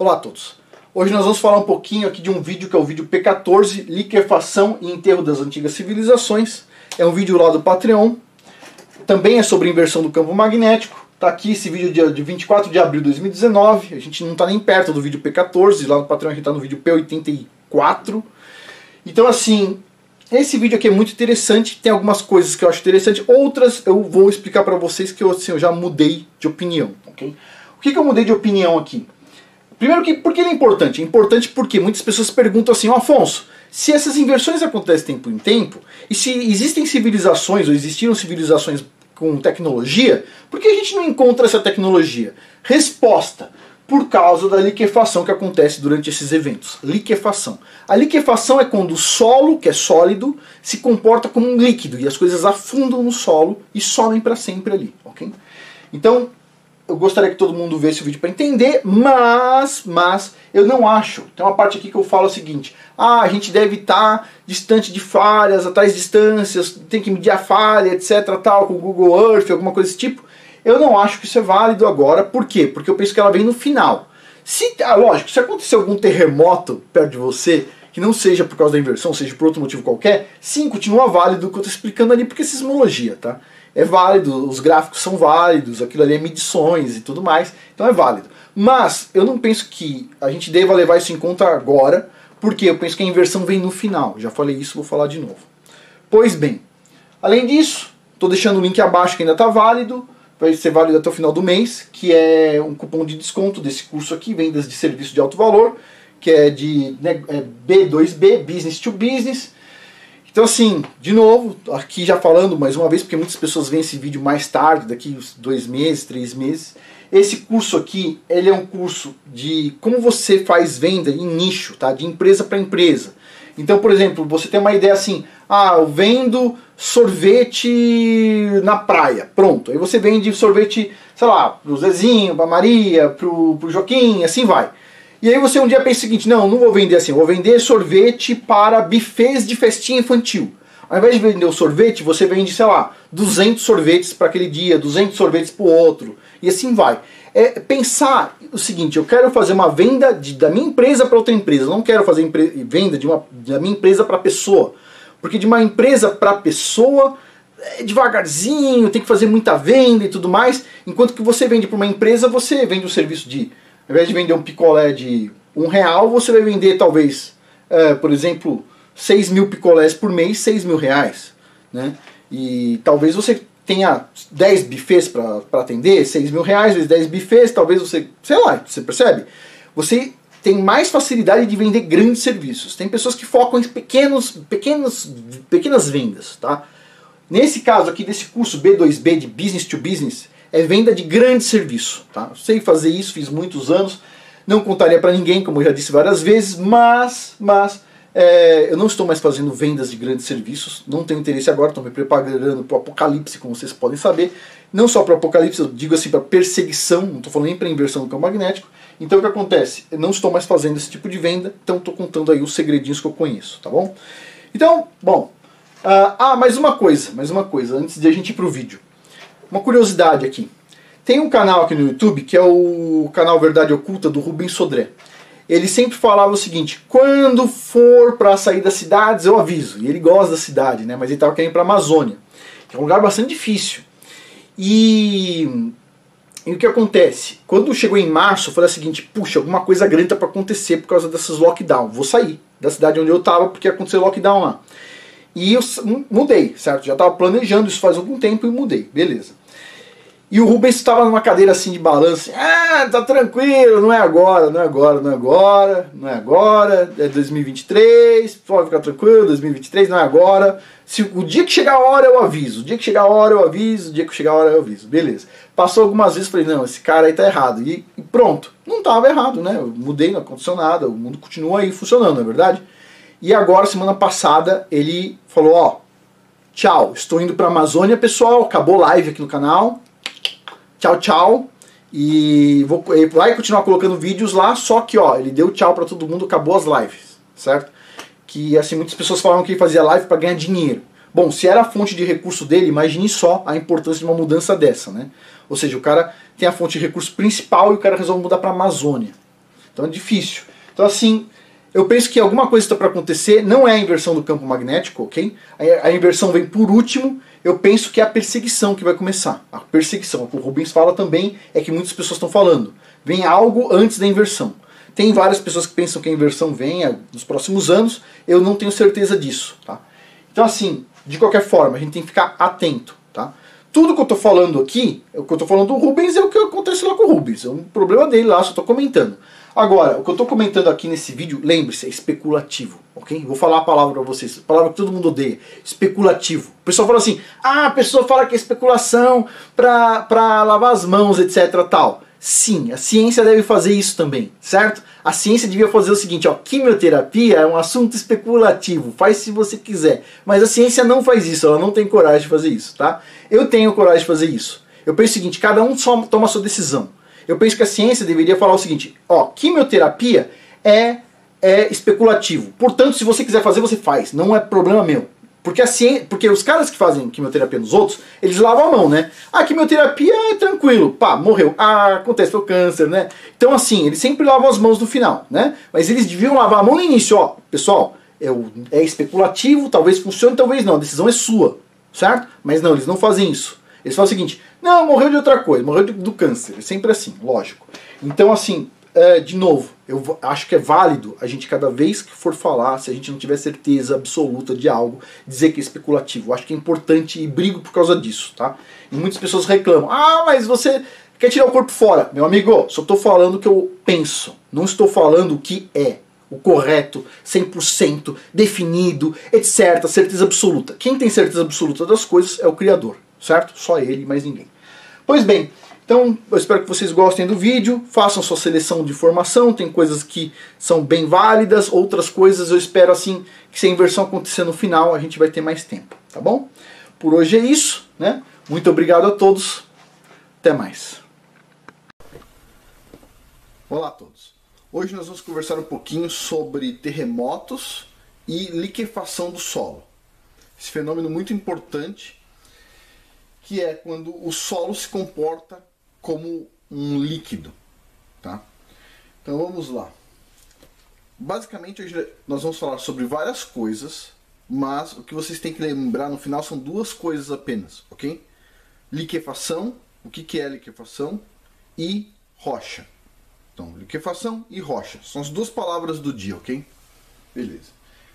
Olá a todos. Hoje nós vamos falar um pouquinho aqui de um vídeo que é o vídeo P14, Liquefação e Enterro das Antigas Civilizações. É um vídeo lá do Patreon. Também é sobre inversão do campo magnético. Tá aqui esse vídeo de 24 de abril de 2019. A gente não está nem perto do vídeo P14. Lá no Patreon a gente está no vídeo P84. Então assim, esse vídeo aqui é muito interessante. Tem algumas coisas que eu acho interessante. Outras eu vou explicar para vocês que eu já mudei de opinião. Okay? O que eu mudei de opinião aqui? Primeiro, por que ele é importante? É importante porque muitas pessoas perguntam assim, Afonso, se essas inversões acontecem tempo em tempo, e se existem civilizações, ou existiram civilizações com tecnologia, por que a gente não encontra essa tecnologia? Resposta, por causa da liquefação que acontece durante esses eventos. Liquefação. A liquefação é quando o solo, que é sólido, se comporta como um líquido, e as coisas afundam no solo e somem para sempre ali. Okay? Então, eu gostaria que todo mundo visse o vídeo para entender, mas eu não acho. Tem uma parte aqui que eu falo o seguinte, a gente deve estar distante de falhas, a tais distâncias, tem que medir a falha, etc, tal, com o Google Earth, alguma coisa desse tipo. Eu não acho que isso é válido agora, por quê? Porque eu penso que ela vem no final. Lógico, se acontecer algum terremoto perto de você, que não seja por causa da inversão, seja por outro motivo qualquer, sim, continua válido o que eu estou explicando ali, porque é sismologia, tá? É válido, os gráficos são válidos, aquilo ali é medições e tudo mais, então é válido. Mas eu não penso que a gente deva levar isso em conta agora, porque eu penso que a inversão vem no final. Já falei isso, vou falar de novo. Pois bem, além disso, estou deixando o link abaixo que ainda está válido, vai ser válido até o final do mês, que é um cupom de desconto desse curso aqui, vendas de serviço de alto valor, que é de B2B, Business to Business. Então assim, de novo, aqui já falando mais uma vez, porque muitas pessoas veem esse vídeo mais tarde, daqui uns 2 meses, 3 meses. Esse curso aqui, ele é um curso de como você faz venda em nicho, tá? De empresa para empresa. Então, por exemplo, você tem uma ideia assim, eu vendo sorvete na praia, pronto. Aí você vende sorvete, sei lá, pro Zezinho, pra Maria, pro Joaquim, assim vai. E aí você um dia pensa o seguinte, não vou vender assim, eu vou vender sorvete para buffets de festinha infantil. Ao invés de vender o sorvete, você vende, sei lá, 200 sorvetes para aquele dia, 200 sorvetes para o outro, e assim vai. É pensar o seguinte, eu quero fazer uma venda da minha empresa para outra empresa, eu não quero fazer venda da minha empresa para pessoa. Porque de uma empresa para pessoa, é devagarzinho, tem que fazer muita venda e tudo mais, enquanto que você vende para uma empresa, você vende um serviço de... Ao invés de vender um picolé de R$1, você vai vender talvez, por exemplo, 6 mil picolés por mês, 6 mil reais. Né? E talvez você tenha 10 buffets para atender, 6 mil reais vezes 10 buffets, talvez você, sei lá, você percebe? Você tem mais facilidade de vender grandes serviços. Tem pessoas que focam em pequenas vendas. Tá? Nesse caso aqui, desse curso B2B de Business to Business, é venda de grande serviço. Tá? Eu sei fazer isso, fiz muitos anos, não contaria para ninguém, como eu já disse várias vezes, mas eu não estou mais fazendo vendas de grandes serviços, não tenho interesse agora, estou me preparando para o apocalipse, como vocês podem saber. Não só para o apocalipse, eu digo assim, para perseguição, não estou falando nem para inversão do campo magnético. Então o que acontece? Eu não estou mais fazendo esse tipo de venda, então estou contando aí os segredinhos que eu conheço, tá bom? Então, bom, mais uma coisa, antes de a gente ir para o vídeo. Uma curiosidade aqui. Tem um canal aqui no YouTube que é o canal Verdade Oculta do Rubens Sodré. Ele sempre falava o seguinte, quando for para sair das cidades eu aviso. E ele gosta da cidade, né? Mas ele estava querendo ir para a Amazônia, que é um lugar bastante difícil. E o que acontece? Quando chegou em março eu falei o seguinte, puxa, alguma coisa grande está para acontecer por causa desses lockdown. Vou sair da cidade onde eu estava porque aconteceu lockdown lá. E eu mudei, certo? Já estava planejando isso faz algum tempo e mudei, beleza. E o Rubens estava numa cadeira assim de balanço, tá tranquilo, não é agora, é 2023, pode ficar tranquilo, 2023 não é agora. O dia que chegar a hora eu aviso, beleza. Passou algumas vezes, falei, não, esse cara aí tá errado, e pronto, não estava errado, né, eu mudei, não aconteceu nada, o mundo continua aí funcionando, não é verdade? E agora, semana passada, ele falou, tchau, estou indo para a Amazônia, pessoal, acabou live aqui no canal. Tchau, e vai continuar colocando vídeos lá, só que ele deu tchau pra todo mundo, acabou as lives, certo? Que assim, muitas pessoas falavam que ele fazia live para ganhar dinheiro. Bom, se era a fonte de recurso dele, imagine só a importância de uma mudança dessa, né? Ou seja, o cara tem a fonte de recurso principal e o cara resolve mudar pra Amazônia. Então é difícil. Então assim, eu penso que alguma coisa está para acontecer, não é a inversão do campo magnético, ok? A inversão vem por último, eu penso que é a perseguição que vai começar. A perseguição, o que o Rubens fala também, é que muitas pessoas estão falando. Vem algo antes da inversão. Tem várias pessoas que pensam que a inversão venha nos próximos anos, eu não tenho certeza disso, tá? Então assim, de qualquer forma, a gente tem que ficar atento, tá? Tudo que eu estou falando aqui, o que eu estou falando do Rubens é o que acontece lá com o Rubens, é um problema dele lá, só estou comentando. Agora, o que eu estou comentando aqui nesse vídeo, lembre-se, é especulativo, ok? Vou falar a palavra para vocês, a palavra que todo mundo odeia, especulativo. O pessoal fala assim, a pessoa fala que é especulação para lavar as mãos, etc, tal. Sim, a ciência deve fazer isso também, certo? A ciência devia fazer o seguinte, ó, quimioterapia é um assunto especulativo, faz se você quiser. Mas a ciência não faz isso, ela não tem coragem de fazer isso, tá? Eu tenho coragem de fazer isso. Eu penso o seguinte, cada um só toma a sua decisão. Eu penso que a ciência deveria falar o seguinte, ó, quimioterapia é especulativo. Portanto, se você quiser fazer, você faz, não é problema meu. Porque, porque os caras que fazem quimioterapia nos outros, eles lavam a mão, né? A quimioterapia é tranquilo, pá, morreu. Ah, acontece, foi o câncer, né? Então assim, eles sempre lavam as mãos no final, né? Mas eles deviam lavar a mão no início, ó. Pessoal, é especulativo, talvez funcione, talvez não. A decisão é sua, certo? Mas não, eles não fazem isso. Eles falam o seguinte, não, morreu de outra coisa, morreu do câncer. É sempre assim, lógico. Então assim, de novo, eu acho que é válido a gente, cada vez que for falar, se a gente não tiver certeza absoluta de algo, dizer que é especulativo. Eu acho que é importante e brigo por causa disso, tá? E muitas pessoas reclamam, ah, mas você quer tirar o corpo fora. Meu amigo, só estou falando o que eu penso, não estou falando o que é o correto, 100%, definido, etc, certeza absoluta. Quem tem certeza absoluta das coisas é o Criador, certo? Só ele, mais ninguém. Pois bem, então eu espero que vocês gostem do vídeo, façam sua seleção de informação, tem coisas que são bem válidas, outras coisas eu espero assim que se a inversão acontecer no final a gente vai ter mais tempo, tá bom? Por hoje é isso, né? Muito obrigado a todos, até mais. Olá a todos. Hoje nós vamos conversar um pouquinho sobre terremotos e liquefação do solo. Esse fenômeno muito importante, que é quando o solo se comporta como um líquido, tá? Então vamos lá. Basicamente hoje nós vamos falar sobre várias coisas, mas o que vocês têm que lembrar no final são duas coisas apenas, ok? Liquefação, o que é liquefação, e rocha. Então, liquefação e rocha, são as duas palavras do dia, ok? Beleza.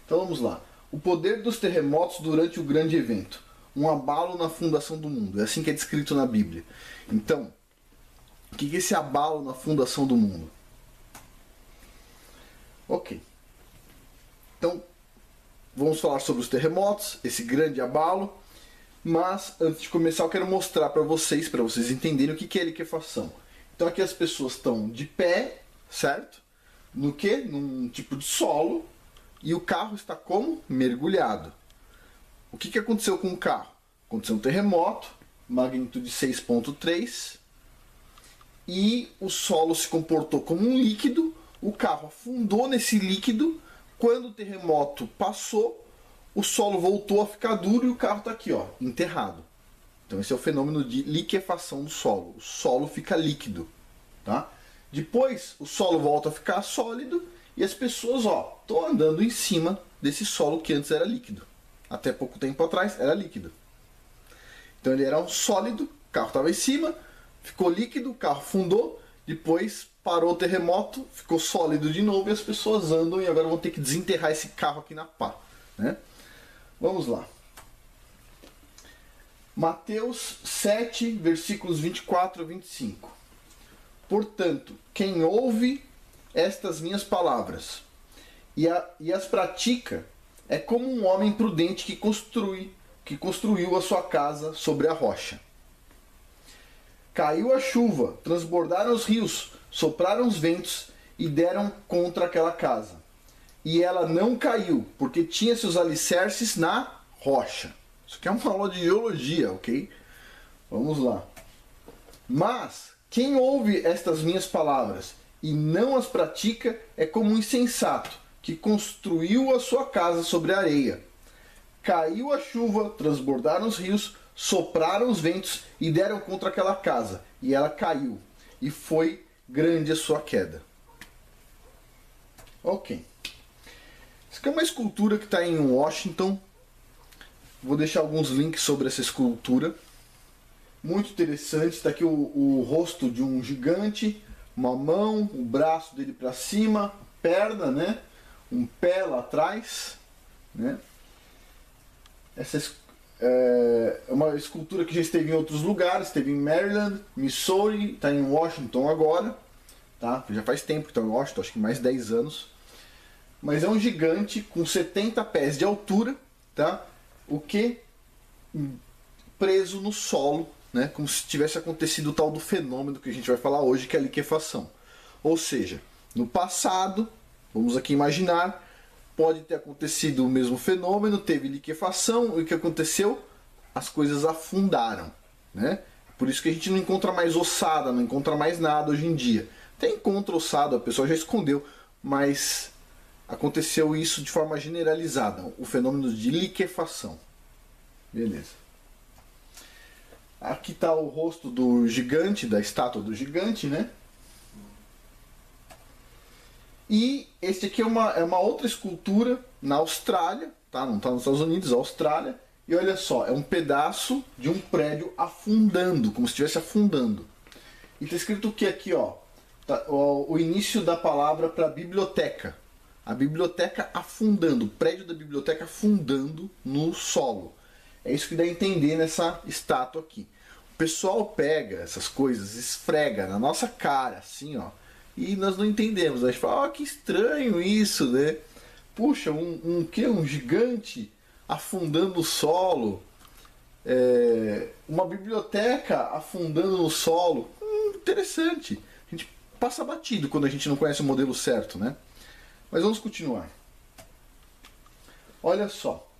Então vamos lá. O poder dos terremotos durante o grande evento. Um abalo na fundação do mundo. É assim que é descrito na Bíblia. Então, o que é esse abalo na fundação do mundo? Ok. Então, vamos falar sobre os terremotos, esse grande abalo. Mas, antes de começar, eu quero mostrar para vocês entenderem o que é liquefação. Então, aqui as pessoas estão de pé, certo? No quê? Num tipo de solo. E o carro está como? Mergulhado. O que aconteceu com o carro? Aconteceu um terremoto, magnitude 6,3, e o solo se comportou como um líquido, o carro afundou nesse líquido, quando o terremoto passou, o solo voltou a ficar duro e o carro está aqui, ó, enterrado. Então esse é o fenômeno de liquefação do solo, o solo fica líquido, tá? Depois o solo volta a ficar sólido e as pessoas, ó, estão andando em cima desse solo que antes era líquido. Até pouco tempo atrás era líquido. Então ele era um sólido, o carro estava em cima, ficou líquido, o carro afundou, depois parou o terremoto, ficou sólido de novo e as pessoas andam e agora vão ter que desenterrar esse carro aqui na pá, né? Vamos lá. Mateus 7, versículos 24 a 25. Portanto, quem ouve estas minhas palavras e as pratica é como um homem prudente que construiu a sua casa sobre a rocha. Caiu a chuva, transbordaram os rios, sopraram os ventos e deram contra aquela casa. E ela não caiu, porque tinha seus alicerces na rocha. Isso aqui é uma aula de geologia, ok? Vamos lá. Mas quem ouve estas minhas palavras e não as pratica é como um insensato que construiu a sua casa sobre a areia. Caiu a chuva, transbordaram os rios, sopraram os ventos e deram contra aquela casa. E ela caiu. E foi grande a sua queda. Ok. Isso aqui é uma escultura que está em Washington. Vou deixar alguns links sobre essa escultura. Muito interessante. Está aqui o rosto de um gigante, uma mão, o braço dele para cima, perna, né? Um pé lá atrás, né? Essa é uma escultura que já esteve em outros lugares. Esteve em Maryland, Missouri, está em Washington agora, tá? Já faz tempo que está em Washington, acho que mais de 10 anos. Mas é um gigante com 70 pés de altura, tá? O que preso no solo, né? Como se tivesse acontecido o tal do fenômeno que a gente vai falar hoje, que é a liquefação. Ou seja, no passado, vamos aqui imaginar, pode ter acontecido o mesmo fenômeno, teve liquefação, e o que aconteceu? As coisas afundaram, né? Por isso que a gente não encontra mais ossada, não encontra mais nada hoje em dia. Até encontra ossada, a pessoa já escondeu, mas aconteceu isso de forma generalizada, o fenômeno de liquefação. Beleza. Aqui está o rosto do gigante, da estátua do gigante, né? E este aqui é uma outra escultura na Austrália, tá? Não está nos Estados Unidos, é Austrália. E olha só, é um pedaço de um prédio afundando, como se estivesse afundando. E está escrito o que aqui, ó? Tá, o início da palavra para biblioteca. A biblioteca afundando, o prédio da biblioteca afundando no solo. É isso que dá a entender nessa estátua aqui. O pessoal pega essas coisas, esfrega na nossa cara, assim, ó. E nós não entendemos. A gente fala, que estranho isso, né? Puxa, um gigante afundando o solo. Uma biblioteca afundando no solo. Interessante. A gente passa batido quando a gente não conhece o modelo certo, né? Mas vamos continuar. Olha só.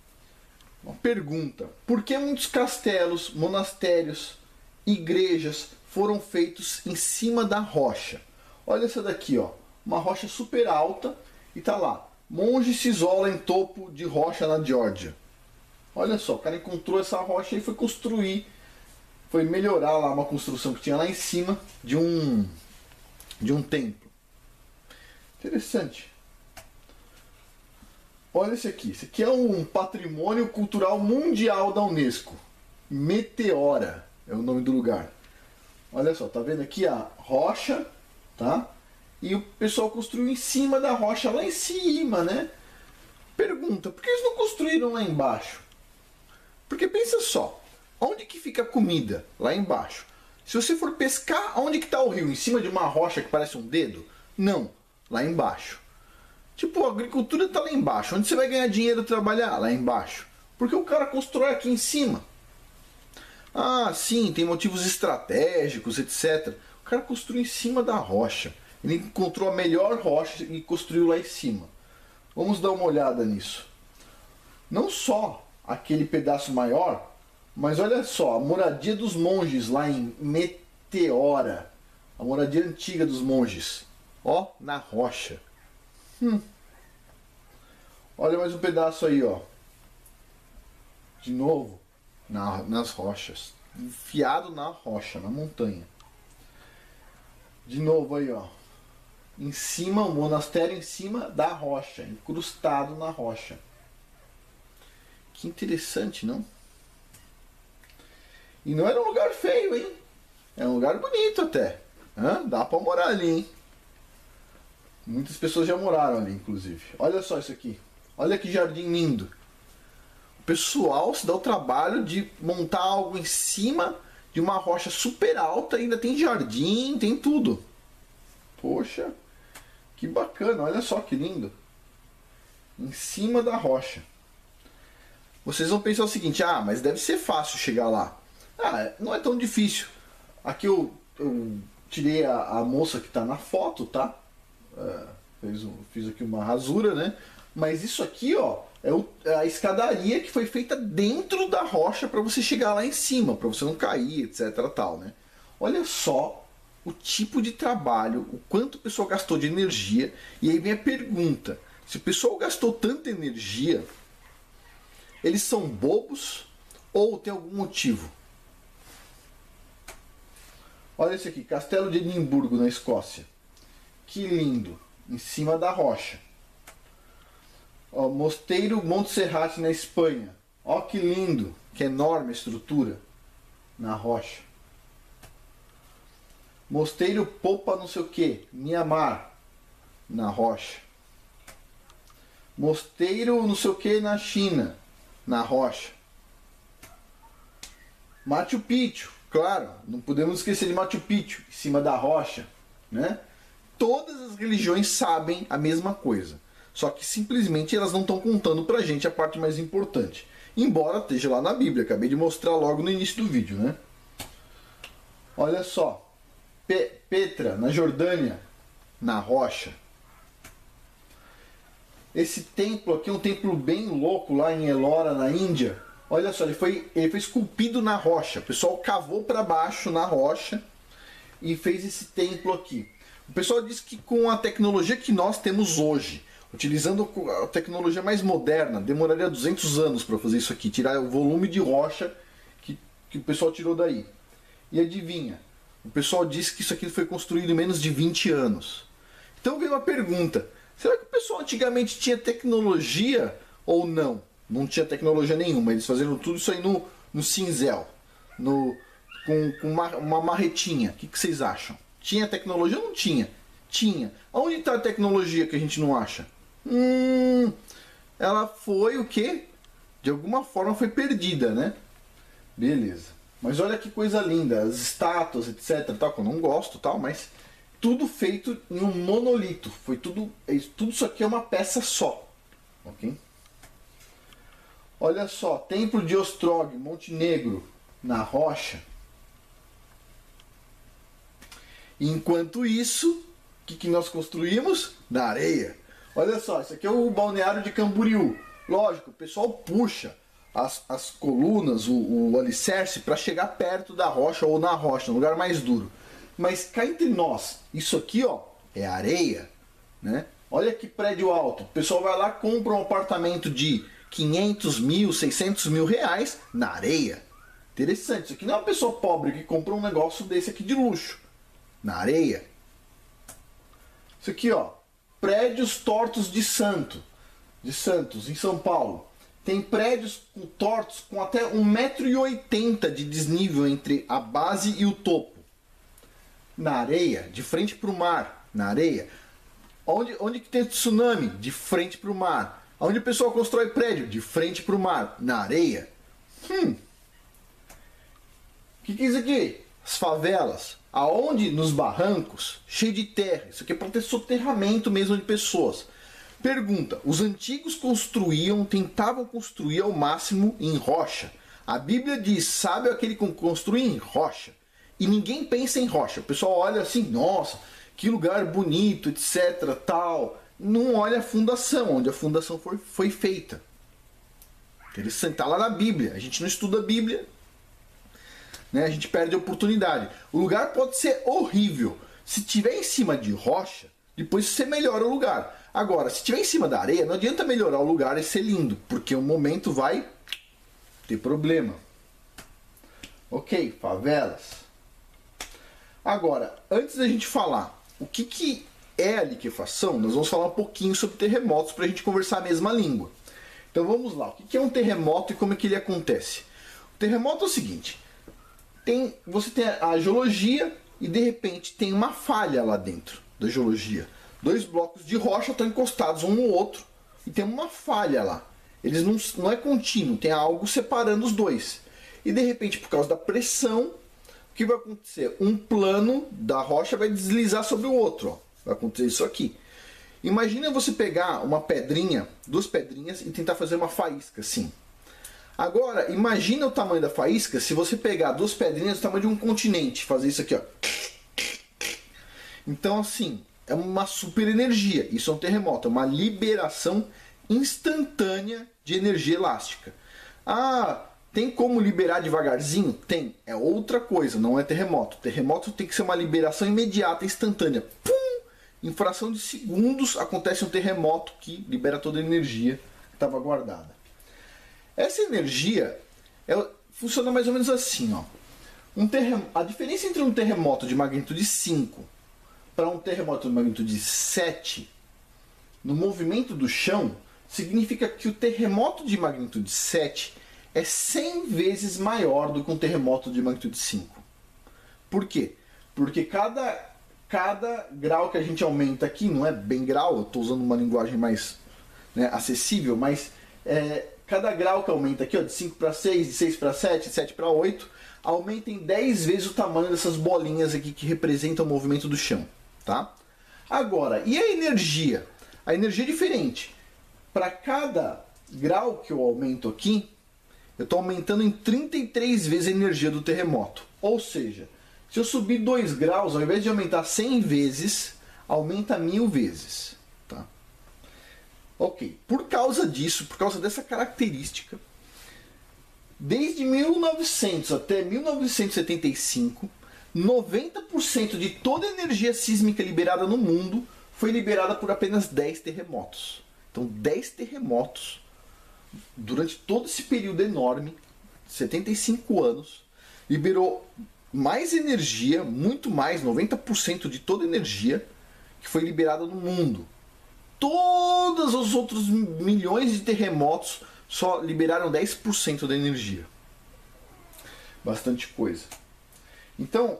Uma pergunta. Por que muitos castelos, monastérios, igrejas foram feitos em cima da rocha? Olha essa daqui, ó. Uma rocha super alta e tá lá. Monge se isola em topo de rocha na Geórgia. Olha só, o cara encontrou essa rocha e foi construir, foi melhorar lá uma construção que tinha lá em cima de um templo. Interessante. Olha esse aqui. Esse aqui é um patrimônio cultural mundial da Unesco. Meteora é o nome do lugar. Olha só, tá vendo aqui a rocha, tá? E o pessoal construiu em cima da rocha, lá em cima, né? Pergunta, por que eles não construíram lá embaixo? Porque pensa só, onde que fica a comida? Lá embaixo. Se você for pescar, onde que está o rio? Em cima de uma rocha que parece um dedo? Não, lá embaixo. Tipo, a agricultura está lá embaixo. Onde você vai ganhar dinheiro trabalhar? Lá embaixo. Porque o cara constrói aqui em cima. Ah, sim, tem motivos estratégicos, etc. O cara construiu em cima da rocha. Ele encontrou a melhor rocha e construiu lá em cima. Vamos dar uma olhada nisso. Não só aquele pedaço maior, mas olha só, a moradia dos monges lá em Meteora. A moradia antiga dos monges. Ó, na rocha. Olha mais um pedaço aí, ó. De novo, nas rochas. Enfiado na rocha, na montanha. De novo aí, ó. Em cima, o monastério em cima da rocha, incrustado na rocha. Que interessante, não? E não era um lugar feio, hein? É um lugar bonito até. Dá pra morar ali, hein? Muitas pessoas já moraram ali, inclusive. Olha só isso aqui. Olha que jardim lindo. O pessoal se dá o trabalho de montar algo em cima de uma rocha super alta. Ainda tem jardim, tem tudo. Poxa, que bacana. Olha só que lindo. Em cima da rocha. Vocês vão pensar o seguinte, mas deve ser fácil chegar lá. Não é tão difícil. Aqui eu tirei a moça que está na foto, tá? Fiz aqui uma rasura, né? Mas isso aqui, ó, é a escadaria que foi feita dentro da rocha para você chegar lá em cima, para você não cair, etc, tal, né? Olha só o tipo de trabalho, o quanto o pessoal gastou de energia. E aí vem a pergunta, se o pessoal gastou tanta energia, eles são bobos ou tem algum motivo? Olha esse aqui, Castelo de Edimburgo, na Escócia. Que lindo, em cima da rocha. Ó, Mosteiro Montserrat na Espanha. Ó que lindo, que enorme a estrutura na rocha. Mosteiro Popa não sei o que, Mianmar, na rocha. Mosteiro não sei o que na China, na rocha. Machu Picchu, claro, não podemos esquecer de Machu Picchu, em cima da rocha, né? Todas as religiões sabem a mesma coisa, só que simplesmente elas não estão contando pra gente a parte mais importante. Embora esteja lá na Bíblia, acabei de mostrar logo no início do vídeo, né? Olha só. Petra, na Jordânia, na rocha. Esse templo aqui é um templo bem louco lá em Ellora, na Índia. Olha só, ele foi esculpido na rocha. O pessoal cavou para baixo na rocha e fez esse templo aqui. O pessoal diz que com a tecnologia que nós temos hoje, utilizando a tecnologia mais moderna, demoraria 200 anos para fazer isso aqui, tirar o volume de rocha que o pessoal tirou daí. E adivinha? O pessoal disse que isso aqui foi construído em menos de 20 anos. Então vem uma pergunta. Será que o pessoal antigamente tinha tecnologia ou não? Não tinha tecnologia nenhuma. Eles faziam tudo isso aí no cinzel. Com uma marretinha. O que vocês acham? Tinha tecnologia ou não tinha? Tinha. Onde está a tecnologia que a gente não acha? Ela foi o quê? De alguma forma foi perdida, né? Beleza. Mas olha que coisa linda, as estátuas, etc, tal, que eu não gosto, tal, mas tudo feito em um monolito. Foi tudo isso aqui é uma peça só, ok? Olha só, Templo de Ostrog, Montenegro, na rocha. Enquanto isso, o que nós construímos? Na areia. Olha só, isso aqui é o balneário de Camboriú. Lógico, o pessoal puxa as colunas, o alicerce, para chegar perto da rocha ou na rocha, no lugar mais duro. Mas cá entre nós, isso aqui ó, é areia, né? Olha que prédio alto. O pessoal vai lá, compra um apartamento de 500 mil, 600 mil reais na areia. Interessante, isso aqui não é uma pessoa pobre que compra um negócio desse aqui de luxo. Na areia. Isso aqui ó, prédios tortos de Santos, em São Paulo. Tem prédios tortos com até 1,80 m de desnível entre a base e o topo. Na areia, de frente para o mar, na areia. Onde que tem tsunami? De frente para o mar. Onde o pessoal constrói prédio? De frente para o mar, na areia. O que é isso aqui? As favelas. Aonde? Nos barrancos, cheio de terra. Isso aqui é para ter soterramento mesmo de pessoas. Pergunta, os antigos tentavam construir ao máximo em rocha. A Bíblia diz, sábio é aquele que constrói em rocha. E ninguém pensa em rocha. O pessoal olha assim, nossa, que lugar bonito, etc, tal. Não olha a fundação, onde a fundação foi feita. Interessante, está lá na Bíblia. A gente não estuda a Bíblia, né? A gente perde a oportunidade. O lugar pode ser horrível. Se tiver em cima de rocha, depois você melhora o lugar. Agora, se estiver em cima da areia, não adianta melhorar o lugar e ser lindo, porque o momento vai ter problema. Ok, favelas. Agora, antes da gente falar o que é a liquefação, nós vamos falar um pouquinho sobre terremotos para a gente conversar a mesma língua. Então vamos lá, o que é um terremoto e como é que ele acontece? O terremoto é o seguinte, você tem a geologia e de repente tem uma falha lá dentro da geologia. Dois blocos de rocha estão encostados um no outro e tem uma falha lá. Eles não é contínuo, tem algo separando os dois. E de repente, por causa da pressão, o que vai acontecer? Um plano da rocha vai deslizar sobre o outro. Ó. Vai acontecer isso aqui. Imagina você pegar uma pedrinha, duas pedrinhas e tentar fazer uma faísca assim. Agora, imagina o tamanho da faísca se você pegar duas pedrinhas do tamanho de um continente, fazer isso aqui, ó. Então, assim, é uma super energia. Isso é um terremoto, é uma liberação instantânea de energia elástica. Ah, tem como liberar devagarzinho? Tem. É outra coisa, não é terremoto. Terremoto tem que ser uma liberação imediata, instantânea. Pum! Em fração de segundos acontece um terremoto que libera toda a energia que estava guardada. Essa energia funciona mais ou menos assim, ó. A diferença entre um terremoto de magnitude 5 para um terremoto de magnitude 7, no movimento do chão, significa que o terremoto de magnitude 7 é 100 vezes maior do que um terremoto de magnitude 5. Por quê? Porque cada grau que a gente aumenta aqui, não é bem grau, eu estou usando uma linguagem mais, né, acessível, mas cada grau que aumenta aqui, ó, de 5 para 6, de 6 para 7, de 7 para 8, aumenta em 10 vezes o tamanho dessas bolinhas aqui que representam o movimento do chão. Tá? Agora, e a energia? A energia é diferente. Para cada grau que eu aumento aqui, eu estou aumentando em 33 vezes a energia do terremoto. Ou seja, se eu subir 2 graus, ao invés de aumentar 100 vezes, aumenta 1000 vezes. Tá? Ok, por causa disso, por causa dessa característica, desde 1900 até 1975, 90% de toda a energia sísmica liberada no mundo foi liberada por apenas 10 terremotos. Então 10 terremotos, durante todo esse período enorme, 75 anos, liberou mais energia, muito mais, 90% de toda a energia que foi liberada no mundo. Todos os outros milhões de terremotos só liberaram 10% da energia. Bastante coisa. Então,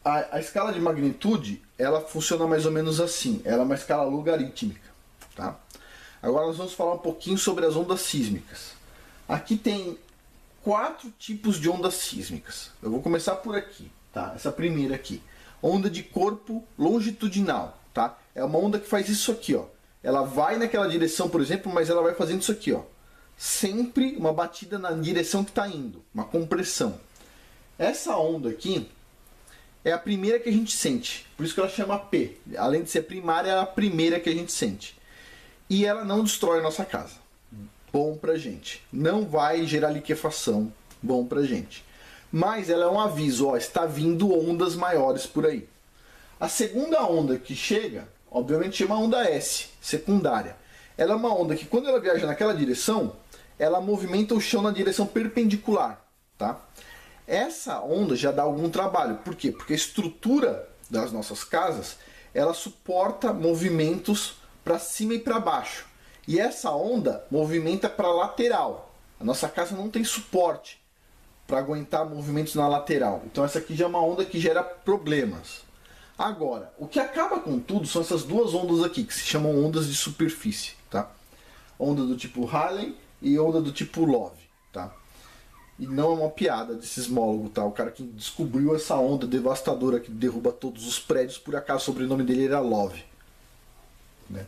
a escala de magnitude, ela funciona mais ou menos assim. Ela é uma escala logarítmica. Tá? Agora nós vamos falar um pouquinho sobre as ondas sísmicas. Aqui tem 4 tipos de ondas sísmicas. Eu vou começar por aqui. Tá? Essa primeira aqui. Onda de corpo longitudinal. Tá? É uma onda que faz isso aqui. Ó. Ela vai naquela direção, por exemplo, mas ela vai fazendo isso aqui. Ó. Sempre uma batida na direção que está indo. Uma compressão. Essa onda aqui é a primeira que a gente sente. Por isso que ela chama P. Além de ser primária, é a primeira que a gente sente. E ela não destrói a nossa casa. Bom pra gente. Não vai gerar liquefação. Bom pra gente. Mas ela é um aviso. Ó, está vindo ondas maiores por aí. A segunda onda que chega, obviamente, chama onda S, secundária. Ela é uma onda que, quando ela viaja naquela direção, ela movimenta o chão na direção perpendicular. Tá? Essa onda já dá algum trabalho. Por quê? Porque a estrutura das nossas casas, ela suporta movimentos para cima e para baixo. E essa onda movimenta para a lateral. A nossa casa não tem suporte para aguentar movimentos na lateral. Então essa aqui já é uma onda que gera problemas. Agora, o que acaba com tudo são essas duas ondas aqui, que se chamam ondas de superfície. Tá? Onda do tipo Rayleigh e onda do tipo Love. Tá? E não é uma piada de sismólogo, tá? O cara que descobriu essa onda devastadora que derruba todos os prédios, por acaso o sobrenome dele era Love. Né?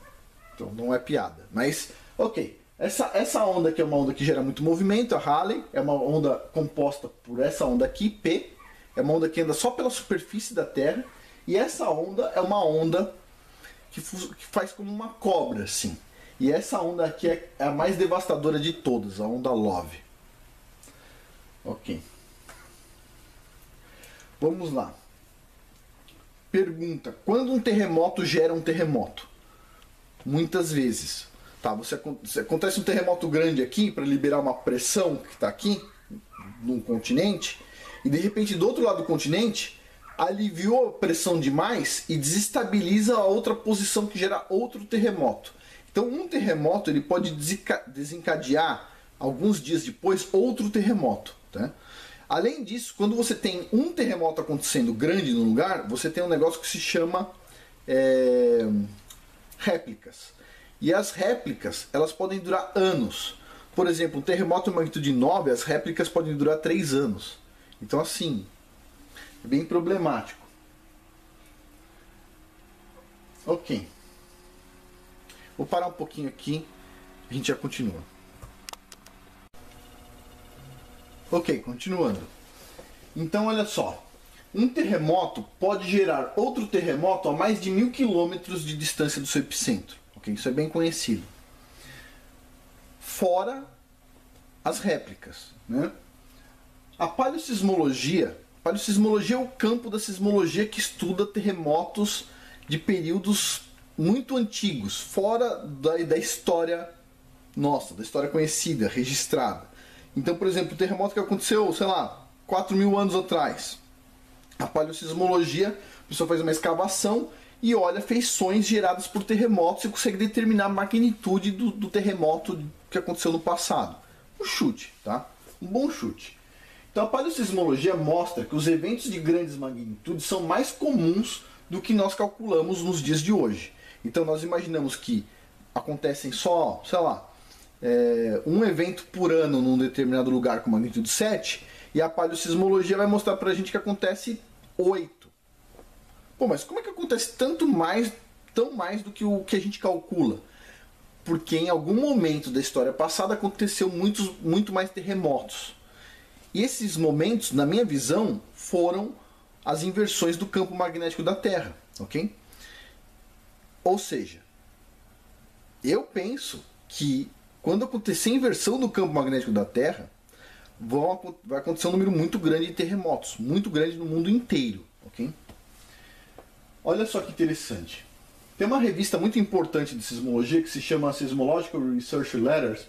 Então não é piada. Mas, ok. Essa onda aqui é uma onda que gera muito movimento, a Rayleigh. É uma onda composta por essa onda aqui, P. É uma onda que anda só pela superfície da Terra. E essa onda é uma onda que faz como uma cobra, assim. E essa onda aqui é a mais devastadora de todas, a onda Love. Ok. Vamos lá. Pergunta: quando um terremoto gera um terremoto? Muitas vezes. Tá, acontece um terremoto grande aqui para liberar uma pressão que está aqui num continente, e de repente do outro lado do continente aliviou a pressão demais e desestabiliza a outra posição que gera outro terremoto. Então um terremoto ele pode desencadear alguns dias depois outro terremoto. Tá? Além disso, quando você tem um terremoto acontecendo grande no lugar, você tem um negócio que se chama réplicas. E as réplicas, elas podem durar anos. Por exemplo, um terremoto de magnitude 9, as réplicas podem durar 3 anos. Então assim, é bem problemático. Ok. Vou parar um pouquinho aqui, a gente já continua. Ok, continuando. Então olha só, um terremoto pode gerar outro terremoto a mais de 1000 quilômetros de distância do seu epicentro. Okay? Isso é bem conhecido. Fora as réplicas. Né? A paleossismologia é o campo da sismologia que estuda terremotos de períodos muito antigos, fora da história nossa, da história conhecida, registrada. Então, por exemplo, o terremoto que aconteceu, sei lá, 4.000 anos atrás. A paleossismologia, a pessoa faz uma escavação e olha feições geradas por terremotos e consegue determinar a magnitude do terremoto que aconteceu no passado. Um chute, tá? Um bom chute. Então a paleossismologia mostra que os eventos de grandes magnitudes são mais comuns do que nós calculamos nos dias de hoje. Então nós imaginamos que acontecem só, sei lá, um evento por ano num determinado lugar com magnitude 7, e a paleossismologia vai mostrar pra gente que acontece 8. Pô, mas como é que acontece tão mais do que o que a gente calcula? Porque em algum momento da história passada aconteceu muito mais terremotos. E esses momentos, na minha visão, foram as inversões do campo magnético da Terra, ok? Ou seja, eu penso que quando acontecer a inversão do campo magnético da Terra, vai acontecer um número muito grande de terremotos, muito grande no mundo inteiro, ok? Olha só que interessante. Tem uma revista muito importante de sismologia que se chama Seismological Research Letters,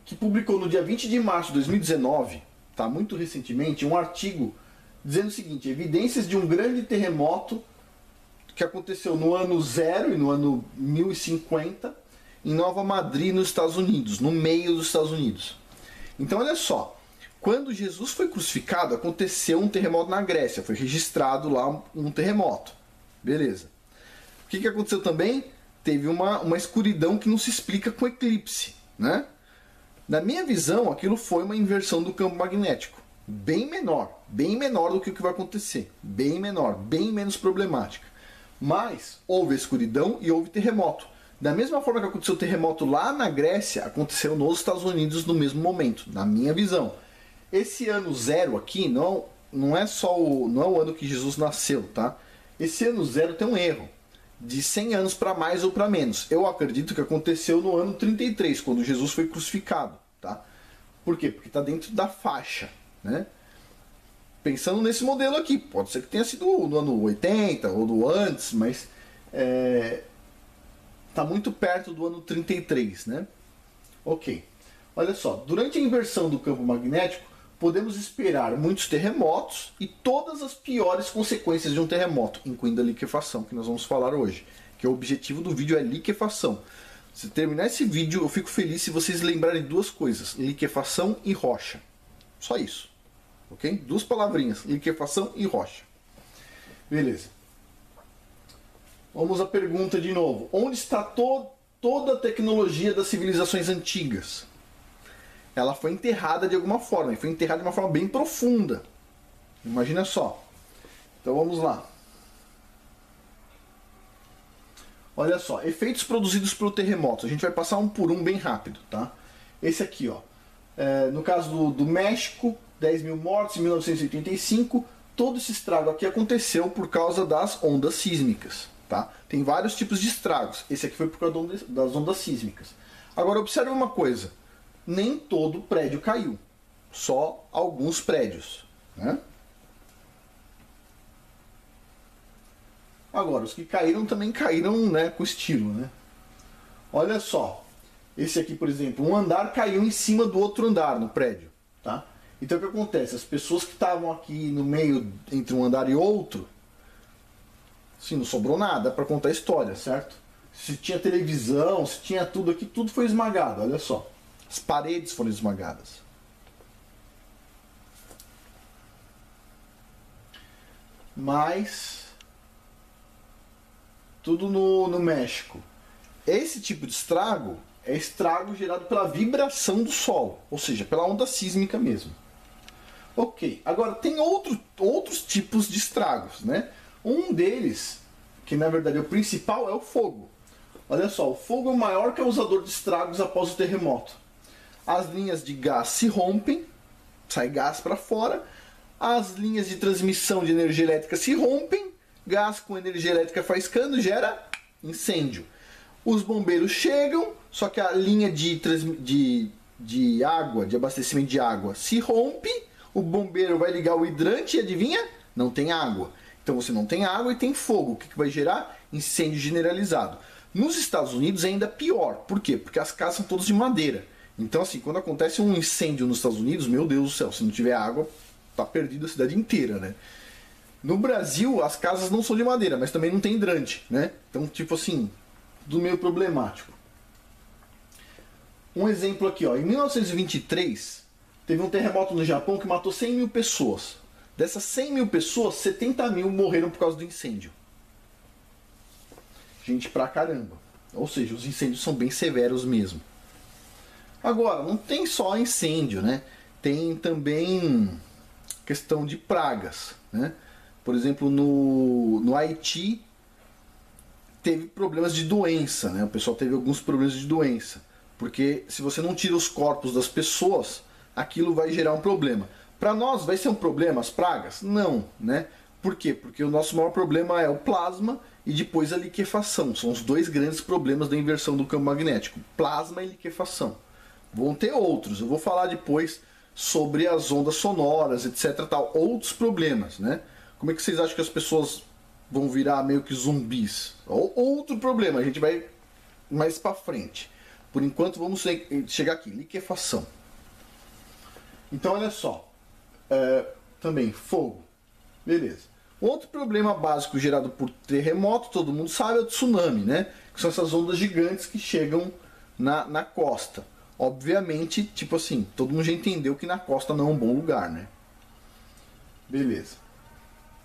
que publicou no dia 20 de março de 2019, tá, muito recentemente, um artigo dizendo o seguinte: evidências de um grande terremoto que aconteceu no ano 0 e no ano 1050 em Nova Madrid, nos Estados Unidos, no meio dos Estados Unidos. Então olha só, quando Jesus foi crucificado, aconteceu um terremoto na Grécia, foi registrado lá um terremoto. Beleza. O que aconteceu também? Teve uma escuridão que não se explica com eclipse, né? Na minha visão, aquilo foi uma inversão do campo magnético. Bem menor do que o que vai acontecer. Bem menor, bem menos problemática. Mas houve escuridão e houve terremoto. Da mesma forma que aconteceu o terremoto lá na Grécia, aconteceu nos Estados Unidos no mesmo momento, na minha visão. Esse ano 0 aqui não é o ano que Jesus nasceu, tá? Esse ano 0 tem um erro de 100 anos para mais ou para menos. Eu acredito que aconteceu no ano 33, quando Jesus foi crucificado, tá? Por quê? Porque está dentro da faixa, né? Pensando nesse modelo aqui, pode ser que tenha sido no ano 80 ou do antes, mas está muito perto do ano 33, né? Ok. Olha só, durante a inversão do campo magnético, podemos esperar muitos terremotos e todas as piores consequências de um terremoto, incluindo a liquefação, que nós vamos falar hoje. Que o objetivo do vídeo é liquefação. Se terminar esse vídeo, eu fico feliz se vocês lembrarem duas coisas: liquefação e rocha. Só isso. Ok? Duas palavrinhas: liquefação e rocha. Beleza. Vamos à pergunta de novo. Onde está toda a tecnologia das civilizações antigas? Ela foi enterrada de alguma forma, e foi enterrada de uma forma bem profunda. Imagina só. Então vamos lá. Olha só, efeitos produzidos pelo terremoto. A gente vai passar um por um bem rápido, tá? Esse aqui, ó. No caso do México, 10 mil mortes em 1985. Todo esse estrago aqui aconteceu por causa das ondas sísmicas, tá? Tem vários tipos de estragos. Esse aqui foi por causa das ondas sísmicas. Agora observe uma coisa. Nem todo prédio caiu. Só alguns prédios, né? Agora, os que caíram também caíram, né, com estilo, né? Olha só. Esse aqui, por exemplo, um andar caiu em cima do outro andar no prédio, tá? Então o que acontece? As pessoas que estavam aqui no meio entre um andar e outro, assim, não sobrou nada para contar a história, certo? Se tinha televisão, se tinha tudo aqui, tudo foi esmagado, olha só. As paredes foram esmagadas. Mas tudo no México. Esse tipo de estrago é estrago gerado pela vibração do solo, ou seja, pela onda sísmica mesmo. Ok, agora tem outros tipos de estragos, né? Um deles, que na verdade é o principal, é o fogo. Olha só, o fogo é o maior causador de estragos após o terremoto. As linhas de gás se rompem, sai gás para fora, as linhas de transmissão de energia elétrica se rompem, gás com energia elétrica faiscando gera incêndio. Os bombeiros chegam, só que a linha de água, de abastecimento de água, se rompe, o bombeiro vai ligar o hidrante e adivinha? Não tem água. Então você não tem água e tem fogo. O que vai gerar? Incêndio generalizado. Nos Estados Unidos é ainda pior. Por quê? Porque as casas são todas de madeira. Então, assim, quando acontece um incêndio nos Estados Unidos, meu Deus do céu, se não tiver água, tá perdida a cidade inteira, né? No Brasil, as casas não são de madeira, mas também não tem hidrante, né? Então, tipo assim, tudo meio problemático. Um exemplo aqui, ó. Em 1923, teve um terremoto no Japão que matou 100 mil pessoas. Dessas 100 mil pessoas, 70 mil morreram por causa do incêndio. Gente pra caramba. Ou seja, os incêndios são bem severos mesmo. Agora, não tem só incêndio, né? Tem também questão de pragas, né? Por exemplo, no Haiti teve problemas de doença, né? O pessoal teve alguns problemas de doença, porque se você não tira os corpos das pessoas, aquilo vai gerar um problema. Para nós vai ser um problema as pragas? Não, né? Por quê? Porque o nosso maior problema é o plasma e depois a liquefação. São os dois grandes problemas da inversão do campo magnético, plasma e liquefação. Vão ter outros, eu vou falar depois sobre as ondas sonoras, etc. Tal, outros problemas, né? Como é que vocês acham que as pessoas vão virar meio que zumbis? Outro problema, a gente vai mais para frente. Por enquanto vamos chegar aqui, liquefação. Então olha só, também fogo, beleza. Outro problema básico gerado por terremoto, todo mundo sabe, é o tsunami, né? Que são essas ondas gigantes que chegam na costa. Obviamente, tipo assim, todo mundo já entendeu que na costa não é um bom lugar, né? Beleza.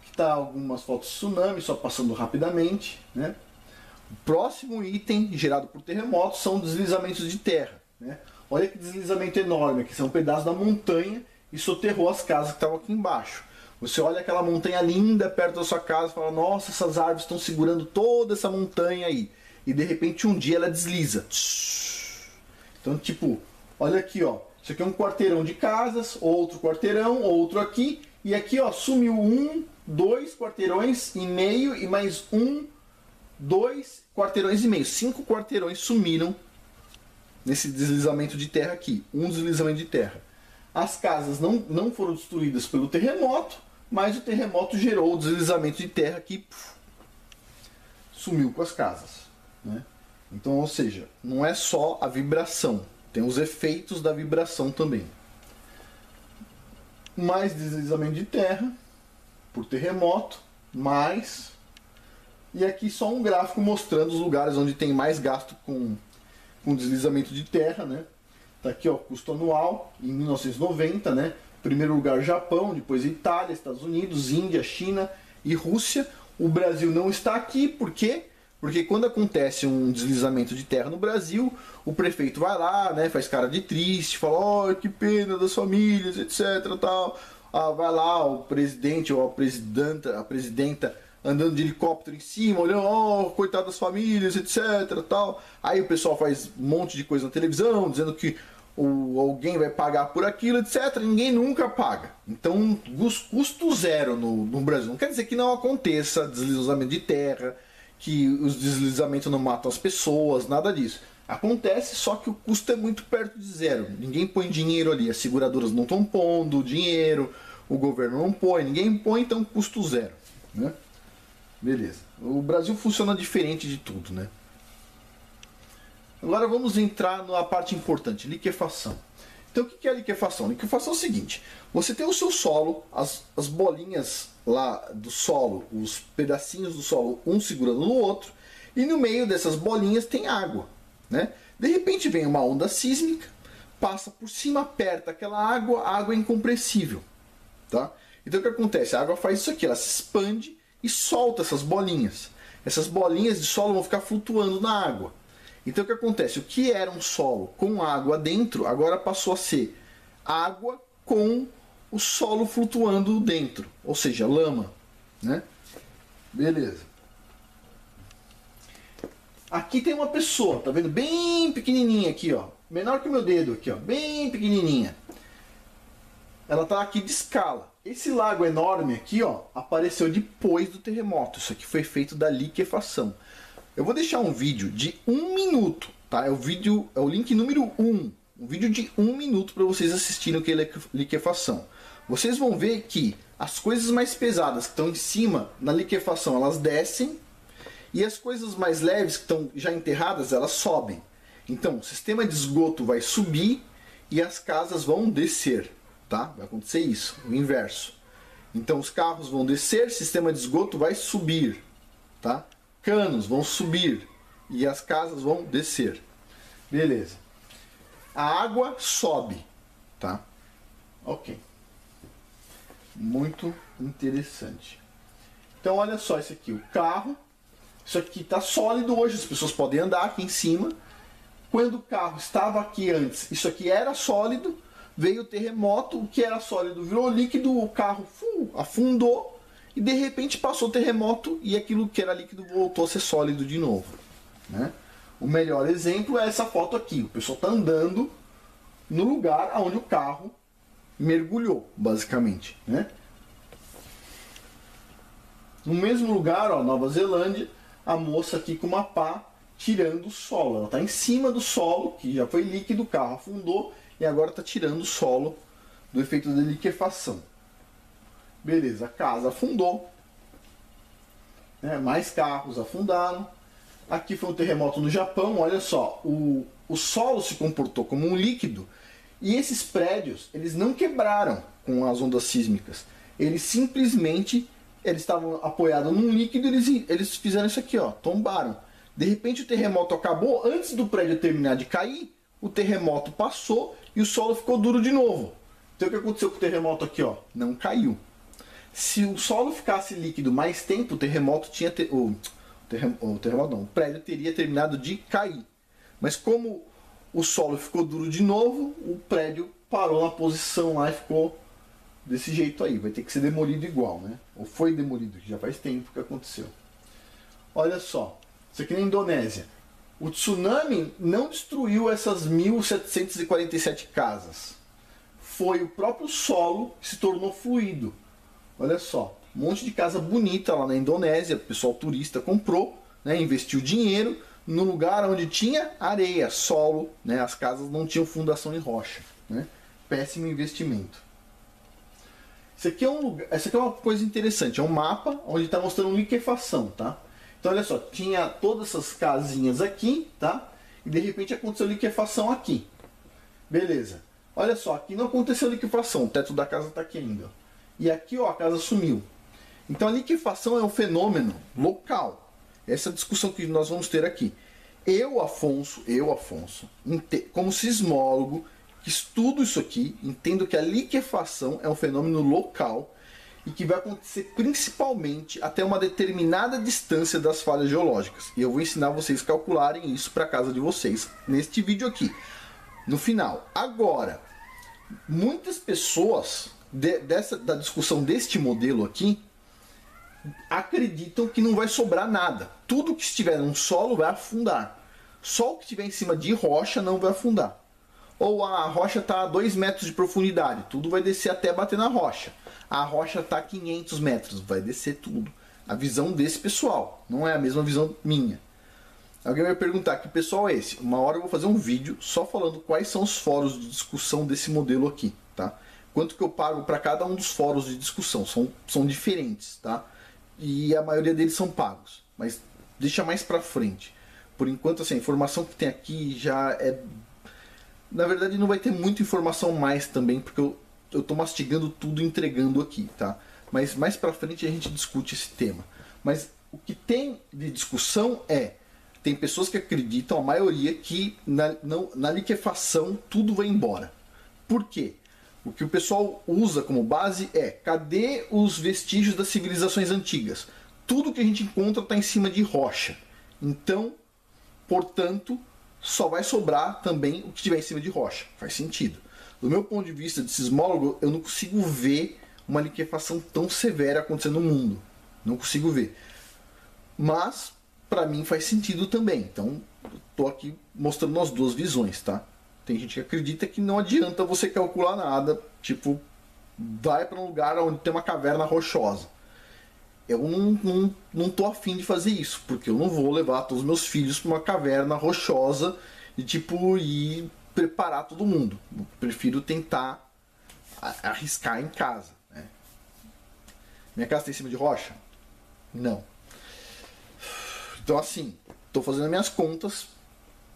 Aqui tá algumas fotos de tsunami, só passando rapidamente, né? O próximo item gerado por terremotos são deslizamentos de terra, né? Olha que deslizamento enorme, aqui são um pedaço da montanha e soterrou as casas que estavam aqui embaixo. Você olha aquela montanha linda perto da sua casa e fala, nossa, essas árvores estão segurando toda essa montanha aí. E de repente um dia ela desliza. Então, tipo, olha aqui, ó. Isso aqui é um quarteirão de casas, outro quarteirão, outro aqui. E aqui, ó, sumiu 1, 2 quarteirões e meio e mais 1, 2 quarteirões e meio. 5 quarteirões sumiram nesse deslizamento de terra aqui. Um deslizamento de terra. As casas não foram destruídas pelo terremoto, mas o terremoto gerou o deslizamento de terra que sumiu com as casas, né? Então, ou seja, não é só a vibração, tem os efeitos da vibração também. Mais deslizamento de terra por terremoto, mais. E aqui só um gráfico mostrando os lugares onde tem mais gasto com deslizamento de terra, né? Tá aqui, ó, custo anual em 1990, né? Primeiro lugar Japão, depois Itália, Estados Unidos, Índia, China e Rússia. O Brasil não está aqui, por quê? Porque quando acontece um deslizamento de terra no Brasil, o prefeito vai lá, né, faz cara de triste, fala, oh, que pena das famílias, etc. Tal. Ah, vai lá o presidente ou a presidenta andando de helicóptero em cima, olhando, oh, coitado das famílias, etc. Tal. Aí o pessoal faz um monte de coisa na televisão, dizendo que alguém vai pagar por aquilo, etc. Ninguém nunca paga. Então, custo zero no Brasil. Não quer dizer que não aconteça deslizamento de terra, que os deslizamentos não matam as pessoas, nada disso. Acontece, só que o custo é muito perto de zero. Ninguém põe dinheiro ali, as seguradoras não estão pondo dinheiro, o governo não põe, ninguém põe, então custo zero, né? Beleza. O Brasil funciona diferente de tudo, né? Agora vamos entrar na parte importante, liquefação. Então o que é a liquefação? Liquefação é o seguinte, você tem o seu solo, as bolinhas lá do solo, os pedacinhos do solo, um segurando no outro, e no meio dessas bolinhas tem água, né? De repente vem uma onda sísmica, passa por cima, aperta aquela água, a água é incompressível, tá? Então o que acontece? A água faz isso aqui, ela se expande e solta essas bolinhas. Essas bolinhas de solo vão ficar flutuando na água. Então o que acontece? O que era um solo com água dentro, agora passou a ser água com o solo flutuando dentro, ou seja, lama, né? Beleza. Aqui tem uma pessoa, tá vendo? Bem pequenininha aqui, ó, menor que o meu dedo aqui, ó, bem pequenininha. Ela tá aqui de escala. Esse lago enorme aqui, ó, apareceu depois do terremoto. Isso aqui foi feito da liquefação. Eu vou deixar um vídeo de 1 minuto, tá? É o link número 1. Um vídeo de 1 minuto para vocês assistirem o que é liquefação. Vocês vão ver que as coisas mais pesadas que estão em cima, na liquefação, elas descem. E as coisas mais leves que estão já enterradas, elas sobem. Então, o sistema de esgoto vai subir e as casas vão descer, tá? Vai acontecer isso, o inverso. Então os carros vão descer, sistema de esgoto vai subir, tá? Canos vão subir e as casas vão descer. Beleza. A água sobe, tá? Ok. Muito interessante. Então olha só isso aqui, o carro, isso aqui está sólido hoje, as pessoas podem andar aqui em cima. Quando o carro estava aqui antes, isso aqui era sólido, veio o terremoto, o que era sólido virou líquido, o carro afundou e de repente passou o terremoto e aquilo que era líquido voltou a ser sólido de novo, né? O melhor exemplo é essa foto aqui, o pessoal está andando no lugar onde o carro mergulhou, basicamente, né? No mesmo lugar, ó, Nova Zelândia, a moça aqui com uma pá tirando o solo. Ela está em cima do solo, que já foi líquido, o carro afundou e agora está tirando o solo do efeito de liquefação. Beleza, a casa afundou, né? Mais carros afundaram. Aqui foi um terremoto no Japão, olha só, o solo se comportou como um líquido e esses prédios, eles não quebraram com as ondas sísmicas. Eles simplesmente, eles estavam apoiados num líquido e eles fizeram isso aqui, ó, tombaram. De repente o terremoto acabou, antes do prédio terminar de cair, o terremoto passou e o solo ficou duro de novo. Então o que aconteceu com o terremoto aqui, ó? Não caiu. Se o solo ficasse líquido mais tempo, o terremoto tinha o prédio teria terminado de cair. Mas como o solo ficou duro de novo, o prédio parou na posição lá e ficou desse jeito aí. Vai ter que ser demolido igual, né? Ou foi demolido, que já faz tempo que aconteceu. Olha só, isso aqui na Indonésia. O tsunami não destruiu essas 1.747 casas. Foi o próprio solo que se tornou fluido. Olha só, um monte de casa bonita lá na Indonésia, o pessoal turista comprou, né, investiu dinheiro no lugar onde tinha areia, solo, né, as casas não tinham fundação em rocha, né, péssimo investimento. Isso aqui é um lugar, essa aqui é uma coisa interessante, é um mapa onde está mostrando liquefação, tá? Então olha só, tinha todas essas casinhas aqui, tá? E de repente aconteceu liquefação aqui. Beleza. Olha só, aqui não aconteceu liquefação, o teto da casa está aqui ainda. E aqui, ó, a casa sumiu. Então a liquefação é um fenômeno local. Essa discussão que nós vamos ter aqui. Eu, Afonso, como sismólogo, que estudo isso aqui, entendo que a liquefação é um fenômeno local e que vai acontecer principalmente até uma determinada distância das falhas geológicas. E eu vou ensinar vocês a calcularem isso para a casa de vocês neste vídeo aqui, no final. Agora, muitas pessoas da discussão deste modelo aqui acreditam que não vai sobrar nada. Tudo que estiver no solo vai afundar. Só o que estiver em cima de rocha não vai afundar. Ou a rocha está a 2 metros de profundidade, tudo vai descer até bater na rocha. A rocha está a 500 metros, vai descer tudo. A visão desse pessoal, não é a mesma visão minha. Alguém vai perguntar, que pessoal é esse? Uma hora eu vou fazer um vídeo só falando quais são os fóruns de discussão desse modelo aqui, tá? Quanto que eu pago para cada um dos fóruns de discussão, são diferentes, tá? E a maioria deles são pagos, mas deixa mais para frente. Por enquanto, assim, a informação que tem aqui já é... Na verdade não vai ter muita informação mais também, porque eu tô mastigando tudo e entregando aqui, tá? Mas mais pra frente a gente discute esse tema. Mas o que tem de discussão tem pessoas que acreditam, a maioria, que na liquefação tudo vai embora. Por quê? O que o pessoal usa como base cadê os vestígios das civilizações antigas? Tudo que a gente encontra está em cima de rocha. Então, portanto, só vai sobrar também o que estiver em cima de rocha. Faz sentido. Do meu ponto de vista de sismólogo, eu não consigo ver uma liquefação tão severa acontecendo no mundo. Não consigo ver. Mas, para mim, faz sentido também. Então, estou aqui mostrando as duas visões, tá? Tem gente que acredita que não adianta você calcular nada. Tipo, vai para um lugar onde tem uma caverna rochosa. Eu não tô afim de fazer isso, porque eu não vou levar todos os meus filhos para uma caverna rochosa e tipo ir preparar todo mundo. Eu prefiro tentar arriscar em casa, né? Minha casa tem em cima de rocha? Não. Então assim, tô fazendo as minhas contas,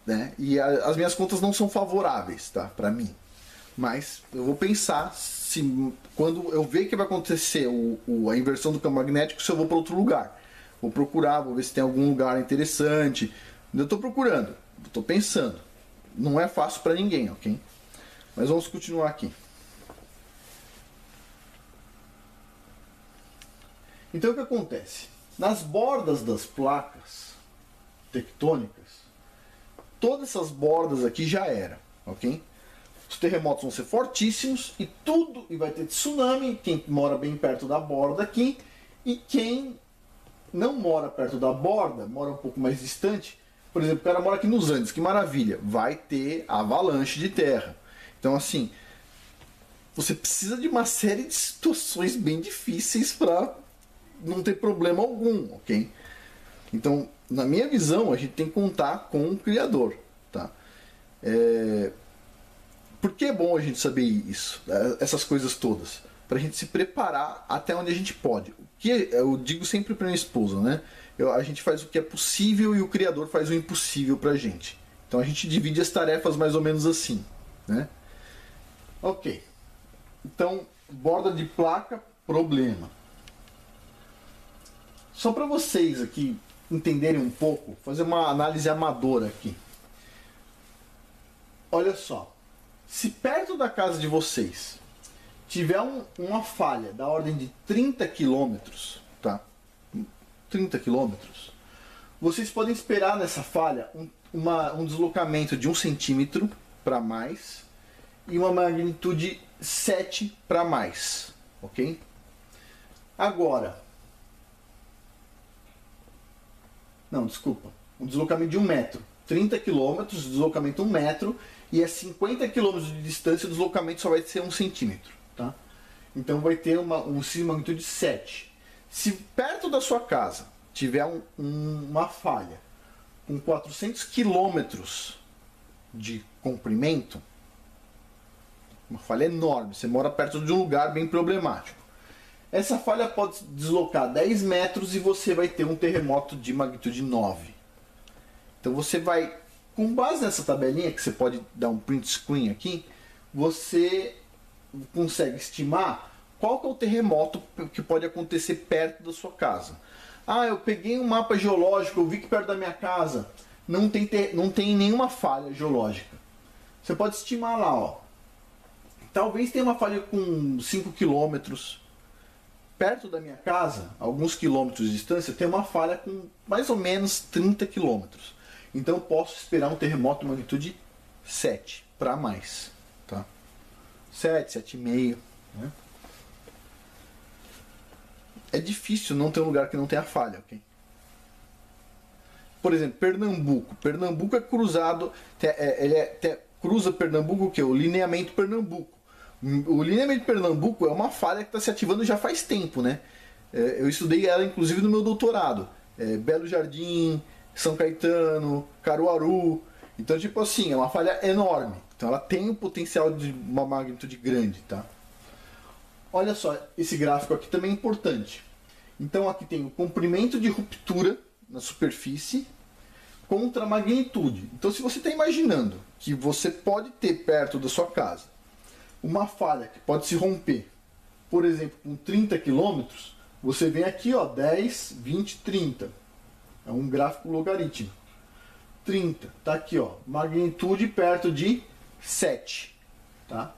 né? E as minhas contas não são favoráveis, tá? Para mim. Mas eu vou pensar se quando eu ver que vai acontecer a inversão do campo magnético, se eu vou para outro lugar. Vou procurar, vou ver se tem algum lugar interessante. Eu estou procurando, estou pensando. Não é fácil para ninguém, ok? Mas vamos continuar aqui. Então o que acontece? Nas bordas das placas tectônicas, todas essas bordas aqui já era, ok? Os terremotos vão ser fortíssimos e vai ter tsunami, quem mora bem perto da borda aqui, e quem não mora perto da borda, mora um pouco mais distante, por exemplo, o cara mora aqui nos Andes, que maravilha, vai ter avalanche de terra. Então assim, você precisa de uma série de situações bem difíceis para não ter problema algum, ok? Então, na minha visão, a gente tem que contar com o Criador, tá? Por que é bom a gente saber isso, essas coisas todas? Para a gente se preparar até onde a gente pode. O que eu digo sempre para minha esposa, né? A gente faz o que é possível e o Criador faz o impossível para a gente. Então a gente divide as tarefas mais ou menos assim, né? Ok. Então, borda de placa, problema. Só para vocês aqui entenderem um pouco, fazer uma análise amadora aqui. Olha só. Se perto da casa de vocês tiver uma falha da ordem de 30 quilômetros, tá? 30 quilômetros, vocês podem esperar nessa falha um deslocamento de 1 centímetro para mais e uma magnitude 7 para mais, ok? Agora, não, desculpa, um deslocamento de 1 metro. 30 km, deslocamento 1 metro, e a 50 km de distância o deslocamento só vai ser 1 centímetro. Tá? Então vai ter um sismo de magnitude 7. Se perto da sua casa tiver uma falha com 400 km de comprimento, uma falha enorme, você mora perto de um lugar bem problemático, essa falha pode deslocar 10 metros e você vai ter um terremoto de magnitude 9. Então você vai, com base nessa tabelinha, que você pode dar um print screen aqui, você consegue estimar qual que é o terremoto que pode acontecer perto da sua casa. Ah, eu peguei um mapa geológico, eu vi que perto da minha casa não tem nenhuma falha geológica. Você pode estimar lá, ó. Talvez tenha uma falha com 5 quilômetros. Perto da minha casa, alguns quilômetros de distância, tem uma falha com mais ou menos 30 quilômetros. Então eu posso esperar um terremoto de magnitude 7 para mais, tá? 7, 7,5, né? É difícil não ter um lugar que não tenha falha, ok? Por exemplo, Pernambuco. Pernambuco é cruzado, cruza Pernambuco o quê? O lineamento Pernambuco. O lineamento Pernambuco é uma falha que está se ativando já faz tempo, né? Eu estudei ela inclusive no meu doutorado. Belo Jardim, São Caetano, Caruaru. Então, tipo assim, é uma falha enorme. Então ela tem o potencial de uma magnitude grande, tá? Olha só, esse gráfico aqui também é importante. Então aqui tem o comprimento de ruptura na superfície contra a magnitude. Então se você está imaginando que você pode ter perto da sua casa uma falha que pode se romper, por exemplo, com 30 km, você vem aqui, ó, 10, 20, 30. É um gráfico logarítmico. 30, tá aqui, ó, magnitude perto de 7, tá?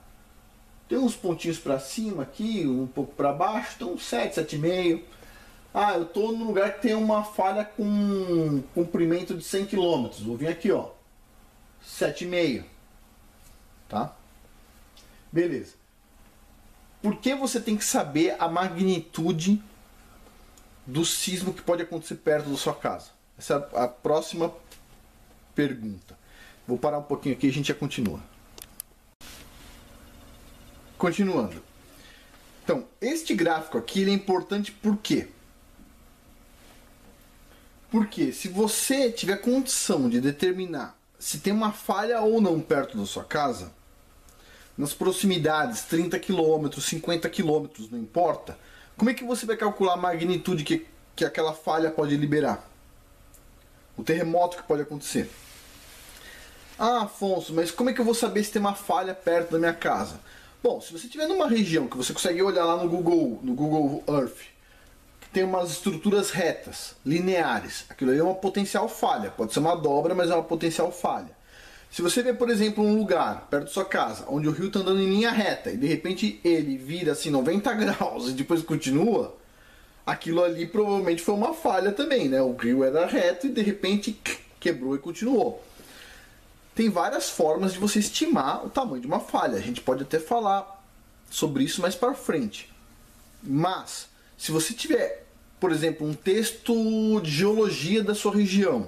Tem uns pontinhos para cima aqui, um pouco para baixo, então 7, 7,5. Ah, eu estou num lugar que tem uma falha com comprimento de 100 km. Vou vir aqui, ó, 7,5, tá? Beleza. Por que você tem que saber a magnitude do sismo que pode acontecer perto da sua casa? Essa é a próxima pergunta. Vou parar um pouquinho aqui e a gente já continua. Continuando. Então, este gráfico aqui ele é importante por quê? Porque se você tiver condição de determinar se tem uma falha ou não perto da sua casa, nas proximidades, 30 km, 50 km, não importa, como é que você vai calcular a magnitude que aquela falha pode liberar? O terremoto que pode acontecer. Ah, Afonso, mas como é que eu vou saber se tem uma falha perto da minha casa? Bom, se você estiver numa região que você consegue olhar lá no Google Earth, que tem umas estruturas retas, lineares, aquilo aí é uma potencial falha. Pode ser uma dobra, mas é uma potencial falha. Se você vê, por exemplo, um lugar perto da sua casa, onde o rio está andando em linha reta, e de repente ele vira assim 90 graus e depois continua, aquilo ali provavelmente foi uma falha também, né? O rio era reto e de repente quebrou e continuou. Tem várias formas de você estimar o tamanho de uma falha. A gente pode até falar sobre isso mais para frente. Mas, se você tiver, por exemplo, um texto de geologia da sua região,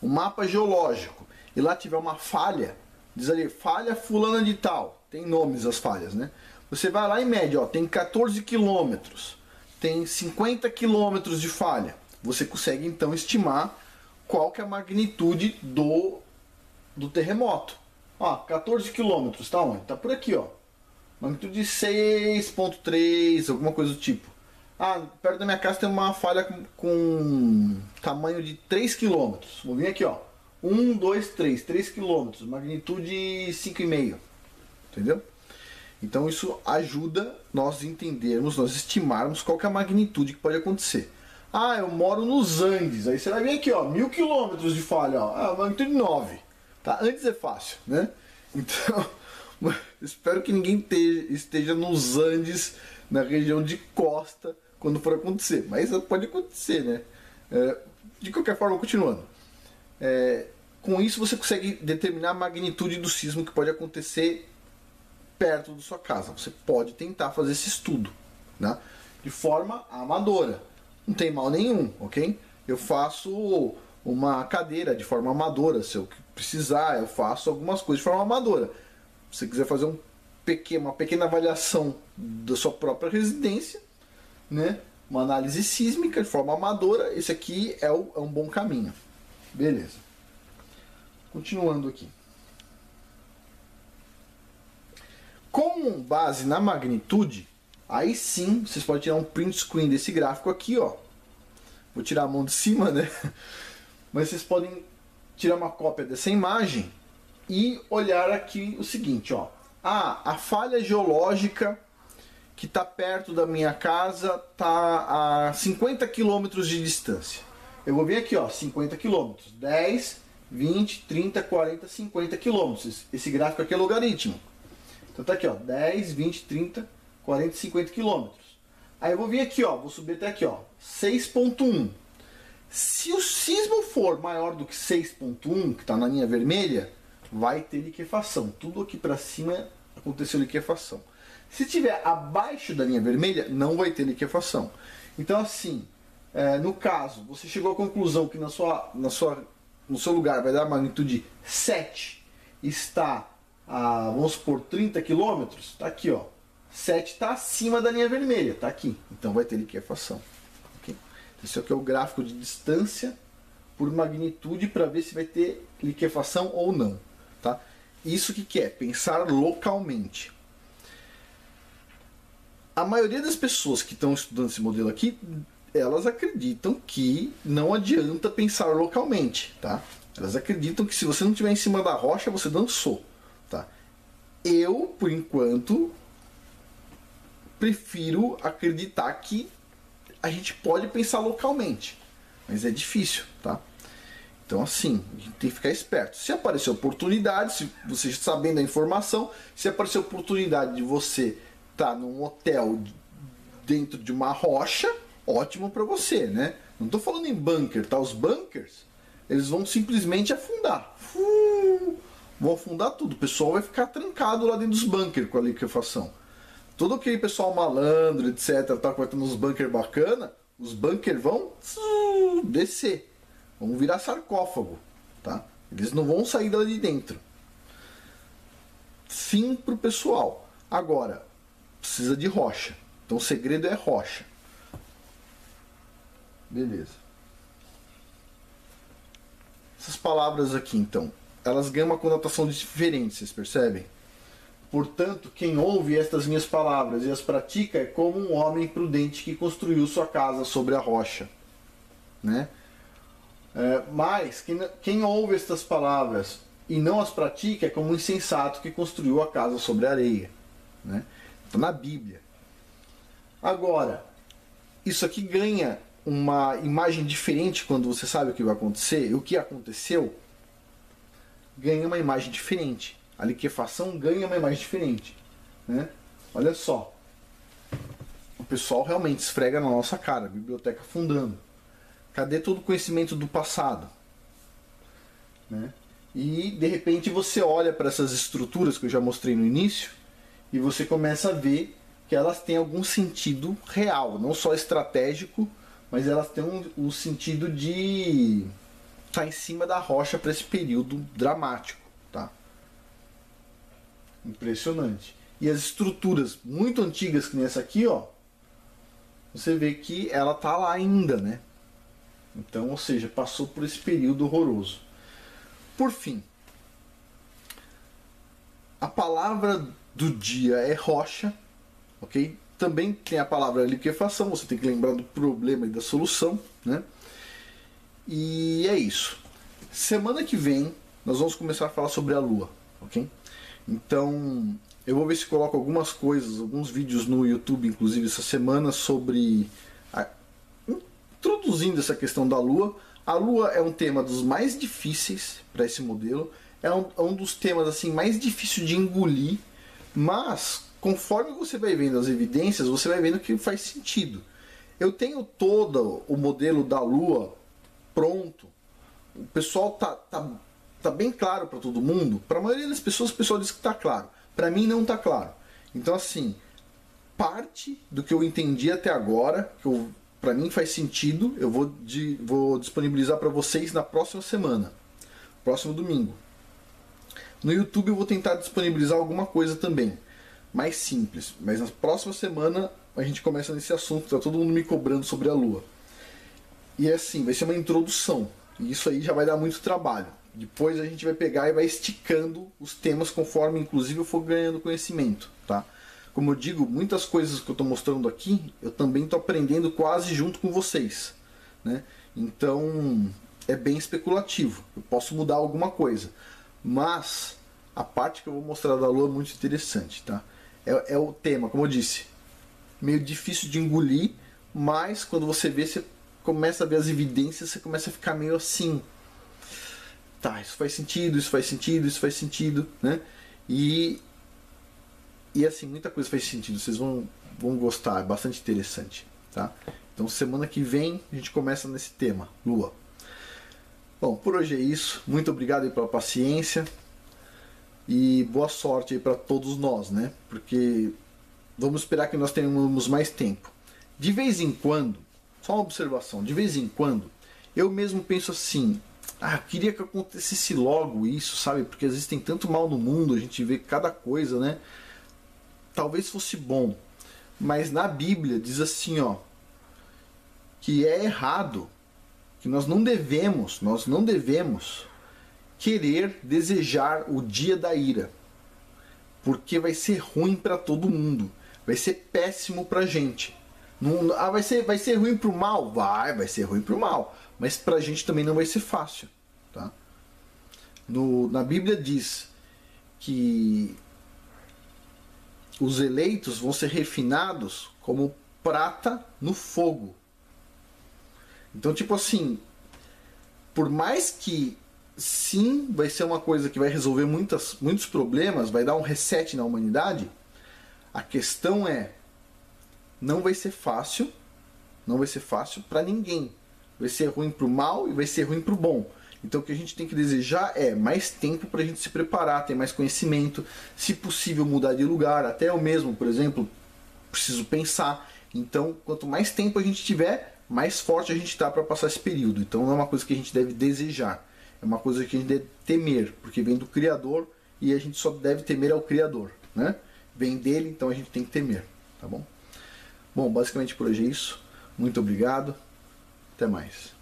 um mapa geológico, e lá tiver uma falha, diz ali, falha fulana de tal, tem nomes as falhas, né? Você vai lá e mede, ó, tem 14 quilômetros, tem 50 quilômetros de falha. Você consegue então estimar qual que é a magnitude do terremoto. Ó, 14 quilômetros, tá onde? Tá por aqui, ó. Magnitude 6.3, alguma coisa do tipo. Ah, perto da minha casa tem uma falha com tamanho de 3 quilômetros. Vou vir aqui, ó. 1, 2, 3 quilômetros. Magnitude 5,5. Entendeu? Então isso ajuda nós entendermos, nós estimarmos qual que é a magnitude que pode acontecer. Ah, eu moro nos Andes. Aí você vai vir aqui, ó. 1000 quilômetros de falha, ó. Ah, magnitude 9. Tá? Antes é fácil, né? Então, espero que ninguém esteja nos Andes, na região de costa, quando for acontecer. Mas pode acontecer, né? De qualquer forma, continuando. Com isso você consegue determinar a magnitude do sismo que pode acontecer perto da sua casa. Você pode tentar fazer esse estudo, né? De forma amadora. Não tem mal nenhum, ok? Eu faço uma cadeira de forma amadora, se eu precisar, eu faço algumas coisas de forma amadora. Se você quiser fazer uma pequena avaliação da sua própria residência, né? Uma análise sísmica de forma amadora, esse aqui é um bom caminho. Beleza. Continuando aqui. Com base na magnitude, aí sim vocês podem tirar um print screen desse gráfico aqui, ó. Vou tirar a mão de cima, né? Mas vocês podem tirar uma cópia dessa imagem e olhar aqui o seguinte, ó. A falha geológica que está perto da minha casa está a 50 km de distância. Eu vou vir aqui, ó, 50 km. 10, 20, 30, 40, 50 km. Esse gráfico aqui é logaritmo. Então tá aqui, ó, 10, 20, 30, 40, 50 km. Aí eu vou vir aqui, ó, vou subir até aqui, ó, 6.1. Se o sismo for maior do que 6.1, que está na linha vermelha, vai ter liquefação. Tudo aqui para cima aconteceu liquefação. Se estiver abaixo da linha vermelha, não vai ter liquefação. Então assim, no caso, você chegou à conclusão que no seu lugar vai dar magnitude 7, está a, vamos supor, 30 km, está aqui, ó. 7 está acima da linha vermelha, está aqui. Então vai ter liquefação. Esse aqui é o gráfico de distância por magnitude para ver se vai ter liquefação ou não. Tá? Isso que é? Pensar localmente. A maioria das pessoas que estão estudando esse modelo aqui, elas acreditam que não adianta pensar localmente. Tá? Elas acreditam que se você não estiver em cima da rocha, você dançou. Tá? Eu, por enquanto, prefiro acreditar que a gente pode pensar localmente, mas é difícil, tá? Então assim, a gente tem que ficar esperto. Se aparecer oportunidade, se você sabendo a informação, se aparecer oportunidade de você estar num hotel dentro de uma rocha, ótimo para você, né? Não estou falando em bunker, tá? Os bunkers, eles vão simplesmente afundar. Vão afundar tudo. O pessoal vai ficar trancado lá dentro dos bunkers com a liquefação. Todo aquele pessoal malandro, etc, tá, que vai ter uns bunkers bacana, os bunkers vão descer, vão virar sarcófago, tá? Eles não vão sair dali de dentro. Fim pro pessoal. Agora, precisa de rocha. Então o segredo é rocha. Beleza. Essas palavras aqui, então, elas ganham uma conotação diferente, vocês percebem? Portanto, quem ouve estas minhas palavras e as pratica é como um homem prudente que construiu sua casa sobre a rocha. Né? Mas quem ouve estas palavras e não as pratica é como um insensato que construiu a casa sobre a areia, né? Está na Bíblia. Agora, isso aqui ganha uma imagem diferente quando você sabe o que vai acontecer. E o que aconteceu ganha uma imagem diferente. A liquefação ganha uma imagem diferente, né? Olha só. O pessoal realmente esfrega na nossa cara, a biblioteca afundando. Cadê todo o conhecimento do passado? Né? E de repente você olha para essas estruturas que eu já mostrei no início e você começa a ver que elas têm algum sentido real, não só estratégico, mas elas têm um sentido de estar em cima da rocha para esse período dramático, tá? Impressionante. E as estruturas muito antigas que nem essa aqui, ó, você vê que ela tá lá ainda, né? Então, ou seja, passou por esse período horroroso. Por fim, a palavra do dia é rocha, ok? Também tem a palavra liquefação, você tem que lembrar do problema e da solução, né? E é isso. Semana que vem nós vamos começar a falar sobre a Lua, ok? Então eu vou ver se coloco algumas coisas, alguns vídeos no YouTube, inclusive essa semana, sobre introduzindo essa questão da Lua. A Lua é um tema dos mais difíceis para esse modelo, é um dos temas assim mais difícil de engolir, mas conforme você vai vendo as evidências, você vai vendo que faz sentido. Eu tenho todo o modelo da Lua pronto, o pessoal tá bem claro para todo mundo. Para a maioria das pessoas, o pessoal diz que está claro. Para mim não está claro. Então assim, parte do que eu entendi até agora, que para mim faz sentido, eu vou disponibilizar para vocês na próxima semana, próximo domingo. No YouTube eu vou tentar disponibilizar alguma coisa também, mais simples, mas na próxima semana a gente começa nesse assunto, tá todo mundo me cobrando sobre a Lua. E é assim, vai ser uma introdução, e isso aí já vai dar muito trabalho. Depois a gente vai pegar e vai esticando os temas conforme inclusive eu for ganhando conhecimento, tá? Como eu digo, muitas coisas que eu estou mostrando aqui, eu também estou aprendendo quase junto com vocês, né? Então é bem especulativo, eu posso mudar alguma coisa, mas a parte que eu vou mostrar da Lua é muito interessante, tá? É o tema, como eu disse, meio difícil de engolir, mas quando você vê, você começa a ver as evidências, você começa a ficar meio assim, tá, isso faz sentido, isso faz sentido, isso faz sentido, né? E assim, muita coisa faz sentido, vocês vão gostar, é bastante interessante, tá? Então semana que vem a gente começa nesse tema, Lua. Bom, por hoje é isso, muito obrigado aí pela paciência e boa sorte aí para todos nós, né? Porque vamos esperar que nós tenhamos mais tempo. De vez em quando, só uma observação, de vez em quando, eu mesmo penso assim, eu queria que acontecesse logo isso, sabe? Porque às vezes tem tanto mal no mundo, a gente vê cada coisa, né? Talvez fosse bom, mas na Bíblia diz assim, ó, que é errado, que nós não devemos querer desejar o dia da ira, porque vai ser ruim para todo mundo, vai ser péssimo para a gente. Não, vai ser ruim para o mal? Vai ser ruim para o mal, mas para a gente também não vai ser fácil, tá? Na Bíblia diz que os eleitos vão ser refinados como prata no fogo. Então, tipo assim, por mais que sim, vai ser uma coisa que vai resolver muitos problemas, vai dar um reset na humanidade, a questão é, não vai ser fácil para ninguém. Vai ser ruim para o mal e vai ser ruim para o bom. Então o que a gente tem que desejar é mais tempo para a gente se preparar, ter mais conhecimento, se possível mudar de lugar, até eu mesmo, por exemplo, preciso pensar. Então quanto mais tempo a gente tiver, mais forte a gente está para passar esse período. Então não é uma coisa que a gente deve desejar, é uma coisa que a gente deve temer, porque vem do Criador e a gente só deve temer ao Criador, né? Vem dele, então a gente tem que temer, tá bom? Bom, basicamente por hoje é isso. Muito obrigado, até mais.